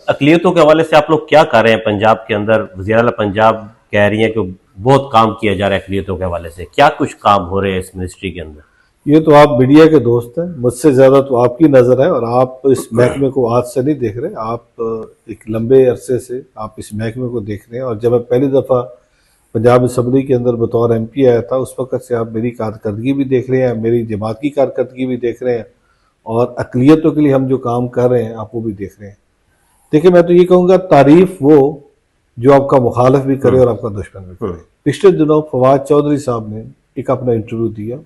अकलियतों के हवाले से आप लोग क्या कर रहे हैं पंजाब के अंदर? वज़ीर-ए-आला पंजाब कह रही हैं कि बहुत काम किया जा रहा है अकलियतों के हवाले से, क्या कुछ काम हो रहे हैं इस मिनिस्ट्री के अंदर? ये तो आप मीडिया के दोस्त हैं, मुझसे ज़्यादा तो आपकी नज़र है, और आप इस महकमे को आज से नहीं देख रहे, आप एक लंबे अरसे से आप इस महकमे को देख रहे हैं। और जब मैं पहली दफ़ा पंजाब असम्बली के अंदर बतौर MP आया था, उस वक़्त से आप मेरी कारकर्दगी भी देख रहे हैं, मेरी जमात की कारकर्दगी भी देख रहे हैं, और अक़लियतों के लिए हम जो काम कर रहे हैं आप वो भी देख रहे हैं। देखिए, मैं तो ये कहूँगा, तारीफ़ वो जो आपका मुखालिफ भी करे और आपका दुश्मन भी करे। पिछले दिनों फवाद चौधरी साहब ने एक अपना इंटरव्यू दिया,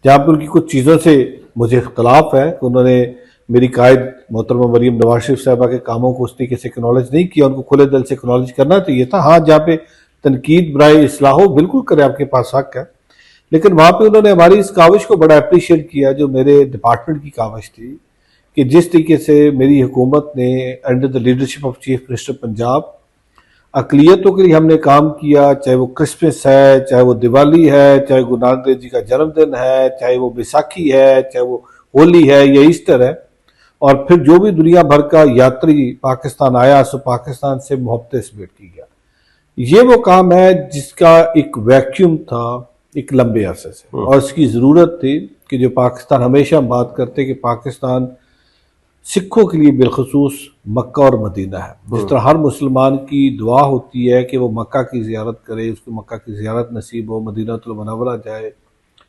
जहाँ पर उनकी कुछ चीज़ों से मुझे इख्तलाफ है कि उन्होंने मेरी कायद मोहतरमा मरीम नवाज शरीफ साहबा के कामों को उस तरीके से एक्नॉलेज नहीं किया, उनको खुले दिल से एक्नॉलेज करना चाहिए था। हाँ, जहाँ पे तनकीद बराए इस्लाह हो, बिल्कुल करे, आपके पास हक है, लेकिन वहाँ पे उन्होंने हमारी इस काविश को बड़ा अप्रिशिएट किया, जो मेरे डिपार्टमेंट की काविश थी, कि जिस तरीके से मेरी हुकूमत ने under the leadership of chief minister Punjab अक़लियतों के लिए हमने काम किया, चाहे वो क्रिसमस है, चाहे वो दिवाली है, चाहे गुरु नानक देव जी का जन्मदिन है, चाहे वो बैसाखी है, चाहे वो होली है या ईस्टर है, और फिर जो भी दुनिया भर का यात्री पाकिस्तान आया, सो पाकिस्तान से मोहब्बत समेट की गया। ये वो काम है जिसका एक वैक्यूम था एक लंबे अरसे से, और इसकी ज़रूरत थी कि जो पाकिस्तान, हमेशा हम बात करते कि पाकिस्तान सिखों के लिए बिलखसूस मक्का और मदीना है। जिस तरह हर मुसलमान की दुआ होती है कि वो मक्का की ज़ियारत करे, उसको मक्का की ज़ियारत नसीब हो, मदीनातुल मुनव्वरा जाए,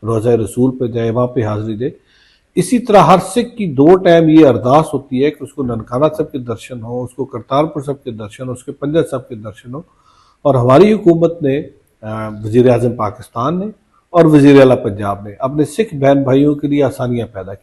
रोज़ा रसूल पे जाए, वहाँ पे हाज़िरी दे, इसी तरह हर सिख की 2 टाइम ये अरदास होती है कि उसको ननकाना साहब के दर्शन हो, उसको करतारपुर साहब के दर्शन हो, उसके पंजा साहब के दर्शन हो। और हमारी हुकूमत ने, वज़ीर आज़म पाकिस्तान ने और वज़ीर आला पंजाब ने अपने सिख बहन भाइयों के लिए आसानियाँ पैदा की।